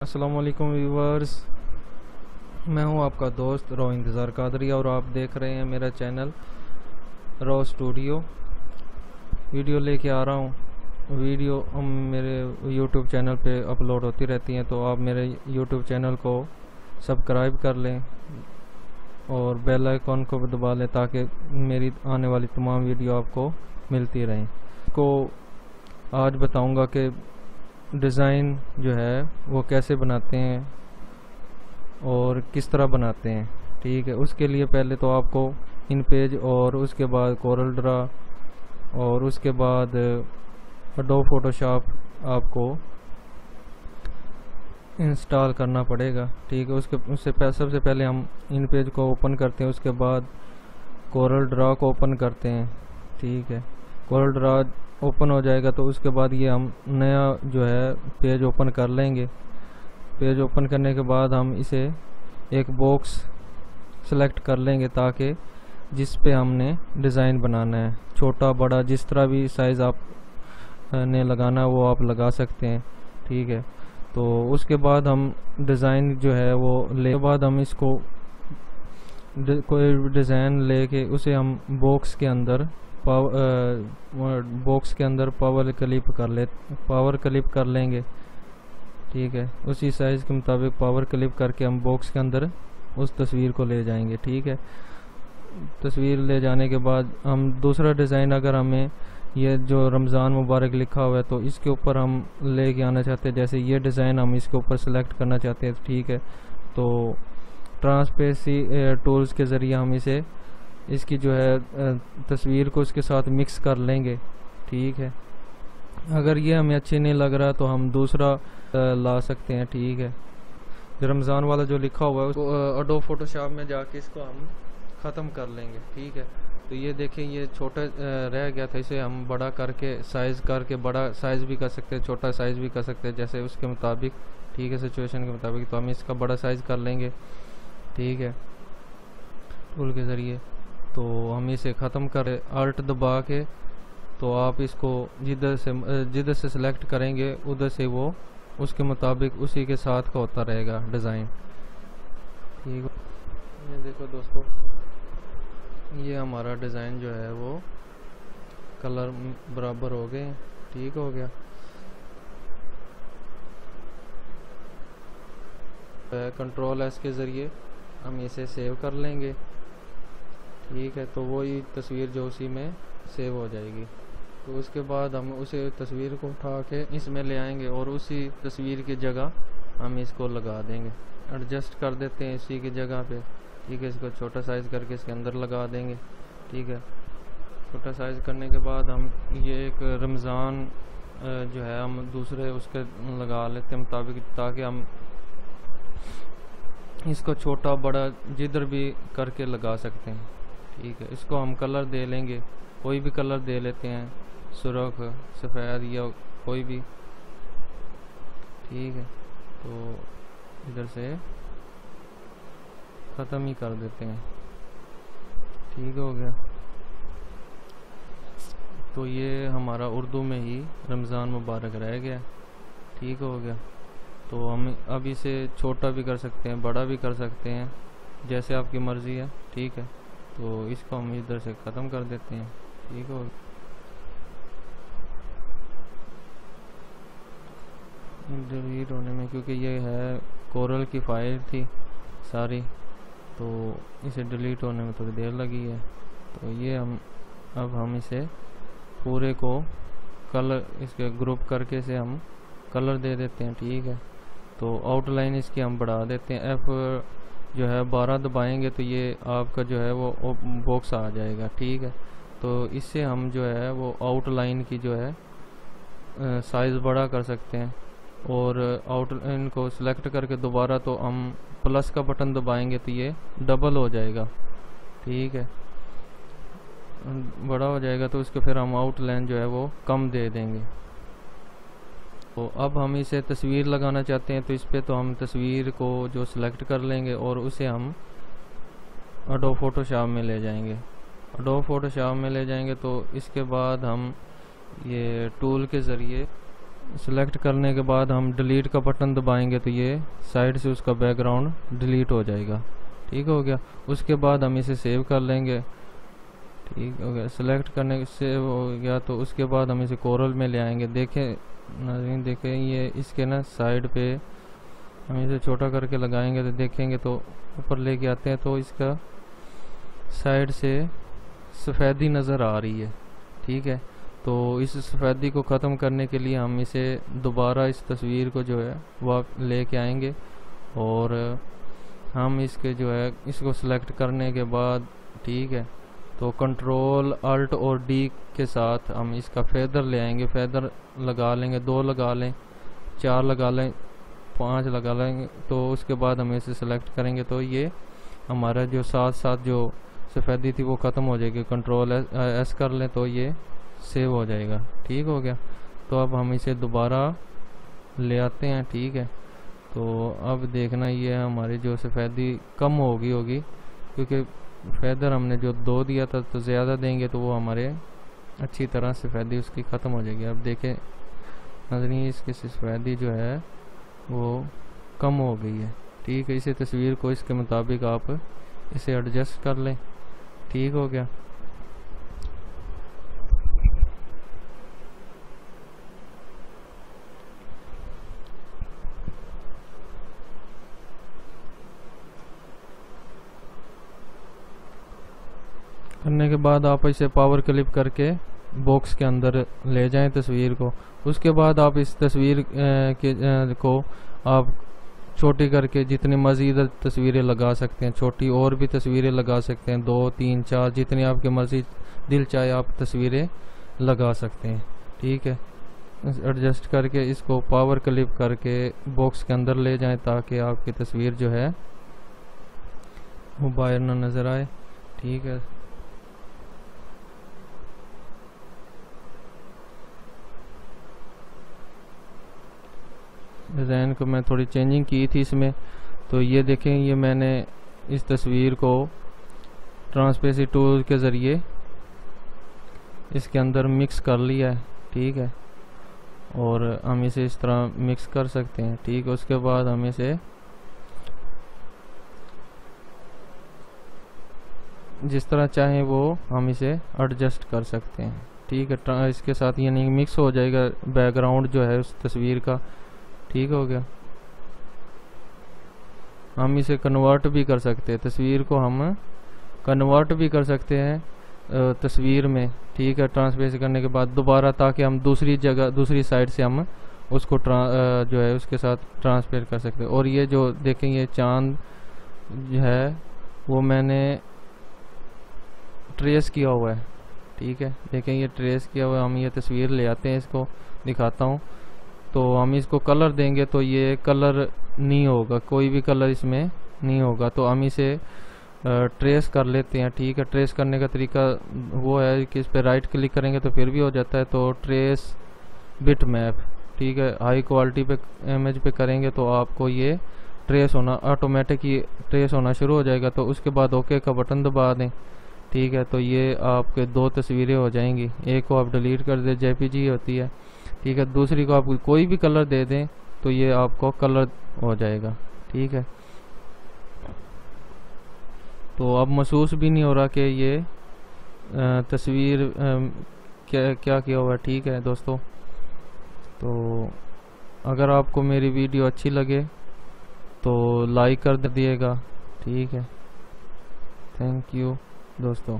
अस्सलाम वालेकुम व्यूवर्स, मैं हूं आपका दोस्त रो इंतज़ार कादरी और आप देख रहे हैं मेरा चैनल रो स्टूडियो। वीडियो लेके आ रहा हूं। वीडियो मेरे यूट्यूब चैनल पे अपलोड होती रहती हैं, तो आप मेरे यूट्यूब चैनल को सब्सक्राइब कर लें और बेल आइकॉन को भी दबा लें ताकि मेरी आने वाली तमाम वीडियो आपको मिलती रहें। को आज बताऊंगा कि डिज़ाइन जो है वो कैसे बनाते हैं और किस तरह बनाते हैं। ठीक है, उसके लिए पहले तो आपको इन पेज और उसके बाद कोरल ड्रा और उसके बाद एडोब फोटोशॉप आपको इंस्टॉल करना पड़ेगा। ठीक है, उससे सबसे पहले हम इन पेज को ओपन करते हैं, उसके बाद कोरल ड्रा को ओपन करते हैं। ठीक है, कोरल ड्रा ओपन हो जाएगा तो उसके बाद ये हम नया जो है पेज ओपन कर लेंगे। पेज ओपन करने के बाद हम इसे एक बॉक्स सेलेक्ट कर लेंगे ताकि जिस पे हमने डिज़ाइन बनाना है, छोटा बड़ा जिस तरह भी साइज़ आप ने लगाना है वो आप लगा सकते हैं। ठीक है, तो उसके बाद हम डिज़ाइन जो है वो ले बाद हम इसको कोई डिज़ाइन लेके उसे हम बॉक्स के अंदर पावर क्लिप कर लेंगे। ठीक है, उसी साइज़ के मुताबिक पावर क्लिप करके हम बॉक्स के अंदर उस तस्वीर को ले जाएंगे। ठीक है, तस्वीर ले जाने के बाद हम दूसरा डिज़ाइन, अगर हमें ये जो रमज़ान मुबारक लिखा हुआ है तो इसके ऊपर हम ले के आना चाहते हैं, जैसे ये डिज़ाइन हम इसके ऊपर सेलेक्ट करना चाहते हैं। ठीक है, तो ट्रांसपेरेंसी टूल्स के ज़रिए हम इसकी जो है तस्वीर को उसके साथ मिक्स कर लेंगे। ठीक है, अगर ये हमें अच्छे नहीं लग रहा तो हम दूसरा ला सकते हैं। ठीक है, जो रमज़ान वाला जो लिखा हुआ है उसको एडोब फोटोशॉप में जाके इसको हम ख़त्म कर लेंगे। ठीक है, तो ये देखें ये छोटा रह गया था, इसे हम बड़ा करके साइज़ करके बड़ा साइज़ भी कर सकते हैं, छोटा साइज़ भी कर सकते हैं, जैसे उसके मुताबिक। ठीक है, सिचुएशन के मुताबिक। तो हम इसका बड़ा साइज़ कर लेंगे। ठीक है, टूल के ज़रिए। तो हम इसे ख़त्म करें अल्ट दबा के, तो आप इसको जिधर से सेलेक्ट करेंगे उधर से वो उसके मुताबिक उसी के साथ का होता रहेगा डिज़ाइन। ठीक है, ये देखो दोस्तों, ये हमारा डिज़ाइन जो है वो कलर बराबर हो गए। ठीक हो गया। कंट्रोल एस के ज़रिए हम इसे सेव कर लेंगे। ठीक है, तो वही तस्वीर जो उसी में सेव हो जाएगी। तो उसके बाद हम उसे तस्वीर को उठा के इसमें ले आएंगे और उसी तस्वीर की जगह हम इसको लगा देंगे, एडजस्ट कर देते हैं इसी की जगह पे। ठीक है, इसको छोटा साइज़ करके इसके अंदर लगा देंगे। ठीक है, छोटा साइज़ करने के बाद हम ये एक रमज़ान जो है हम दूसरे उसके लगा लेते हैं मुताबिक, ताकि हम इसको छोटा बड़ा जिधर भी करके लगा सकते हैं। ठीक है, इसको हम कलर दे लेंगे, कोई भी कलर दे लेते हैं, सुर्ख, सफ़ेद या कोई भी। ठीक है, तो इधर से ख़त्म ही कर देते हैं। ठीक हो गया। तो ये हमारा उर्दू में ही रमज़ान मुबारक रह गया। ठीक हो गया। तो हम अब इसे छोटा भी कर सकते हैं, बड़ा भी कर सकते हैं, जैसे आपकी मर्ज़ी है। ठीक है, तो इसको हम इधर से ख़त्म कर देते हैं। ठीक हो, डिलीट होने में, क्योंकि ये है कोरल की फाइल थी सारी, तो इसे डिलीट होने में थोड़ी देर लगी है। तो ये अब हम इसे पूरे को कलर इसके ग्रुप करके से हम कलर दे देते हैं। ठीक है, तो आउटलाइन इसकी हम बढ़ा देते हैं। एफ जो है 12 दबाएंगे तो ये आपका जो है वो बॉक्स आ जाएगा। ठीक है, तो इससे हम जो है वो आउटलाइन की जो है साइज़ बड़ा कर सकते हैं, और आउटलाइन को सिलेक्ट करके दोबारा तो हम प्लस का बटन दबाएंगे तो ये डबल हो जाएगा। ठीक है, बड़ा हो जाएगा तो उसके फिर हम आउटलाइन जो है वो कम दे देंगे। तो अब हम इसे तस्वीर लगाना चाहते हैं, तो इस पे तो हम तस्वीर को जो सिलेक्ट कर लेंगे और उसे हम एडोब फोटोशॉप में ले जाएंगे। एडोब फोटोशॉप में ले जाएंगे तो इसके बाद हम ये टूल के ज़रिए सेलेक्ट करने के बाद हम डिलीट का बटन दबाएंगे तो ये साइड से उसका बैकग्राउंड डिलीट हो जाएगा। ठीक हो गया। उसके बाद हम इसे सेव कर लेंगे। ठीक हो गया, सेलेक्ट करने से सेव हो गया। तो उसके बाद हम इसे कोरल में ले आएंगे। देखें नाज़रीन, देखें ये इसके ना साइड पे हम इसे छोटा करके लगाएंगे तो देखेंगे, तो ऊपर लेके आते हैं तो इसका साइड से सफ़ेदी नज़र आ रही है। ठीक है, तो इस सफ़ेदी को ख़त्म करने के लिए हम इसे दोबारा इस तस्वीर को जो है वह लेके आएंगे और हम इसके जो है इसको सिलेक्ट करने के बाद, ठीक है, तो कंट्रोल अल्ट और डी के साथ हम इसका फेदर ले आएंगे। फेदर लगा लेंगे, 2 लगा लें, 4 लगा लें, 5 लगा लेंगे। तो उसके बाद हम इसे सिलेक्ट करेंगे तो ये हमारा जो साथ साथ जो सफ़ेदी थी वो ख़त्म हो जाएगी। कंट्रोल एस कर लें तो ये सेव हो जाएगा। ठीक हो गया। तो अब हम इसे दोबारा ले आते हैं। ठीक है, तो अब देखना ये हमारी जो सफ़ेदी कम होगी क्योंकि फेदर हमने जो 2 दिया था, तो ज़्यादा देंगे तो वो हमारे अच्छी तरह सफ़ेदी उसकी ख़त्म हो जाएगी। अब देखें नाज़रीन, इसकी सफ़ेदी जो है वो कम हो गई है। ठीक है, इसी तस्वीर को इसके मुताबिक आप इसे एडजस्ट कर लें। ठीक हो गया। करने के बाद आप इसे पावर क्लिप करके बॉक्स के अंदर ले जाएं तस्वीर को। उसके बाद आप इस तस्वीर को आप छोटी करके जितनी मज़ीद तस्वीरें लगा सकते हैं, छोटी और भी तस्वीरें लगा सकते हैं, 2, 3, 4 जितनी आपकी मर्ज़ी दिल चाहे आप तस्वीरें लगा सकते हैं। ठीक है, एडजस्ट करके इसको पावर क्लिप करके बॉक्स के अंदर ले जाएं ताकि आपकी तस्वीर जो है वो बाहर ना नज़र आए। ठीक है, डिज़ाइन को मैं थोड़ी चेंजिंग की थी इसमें। तो ये देखें, ये मैंने इस तस्वीर को ट्रांसपेरेंसी टूल के ज़रिए इसके अंदर मिक्स कर लिया है। ठीक है, और हम इसे इस तरह मिक्स कर सकते हैं। ठीक है, उसके बाद हम इसे जिस तरह चाहें वो हम इसे एडजस्ट कर सकते हैं। ठीक है, इसके साथ ये नहीं मिक्स हो जाएगा बैकग्राउंड जो है उस तस्वीर का। ठीक हो गया। हम इसे कन्वर्ट भी कर सकते हैं, तस्वीर को हम कन्वर्ट भी कर सकते हैं तस्वीर में। ठीक है, ट्रांसपेरेंसी करने के बाद दोबारा, ताकि हम दूसरी जगह दूसरी साइड से हम उसको जो है उसके साथ ट्रांसपेरेंट कर सकते हैं। और ये जो देखें ये चांद जो है वो मैंने ट्रेस किया हुआ है। ठीक है, देखें ये ट्रेस किया हुआ है। हम ये तस्वीर ले आते हैं, इसको दिखाता हूँ। तो हम इसको कलर देंगे तो ये कलर नहीं होगा, कोई भी कलर इसमें नहीं होगा। तो हम इसे ट्रेस कर लेते हैं। ठीक है, ट्रेस करने का तरीका वो है कि इस पर राइट क्लिक करेंगे तो फिर भी हो जाता है। तो ट्रेस बिट मैप, ठीक है, हाई क्वालिटी पे इमेज पे करेंगे तो आपको ये ट्रेस होना ऑटोमेटिक ही ट्रेस होना शुरू हो जाएगा। तो उसके बाद ओके का बटन दबा दें। ठीक है, तो ये आपके 2 तस्वीरें हो जाएंगी। एक को आप डिलीट कर दें, जेपीजी होती है। ठीक है, दूसरी को आप कोई भी कलर दे दें तो ये आपको कलर हो जाएगा। ठीक है, तो अब महसूस भी नहीं हो रहा कि ये तस्वीर क्या किया हुआ है। ठीक है दोस्तों, तो अगर आपको मेरी वीडियो अच्छी लगे तो लाइक कर दिएगा। ठीक है, थैंक यू दोस्तों।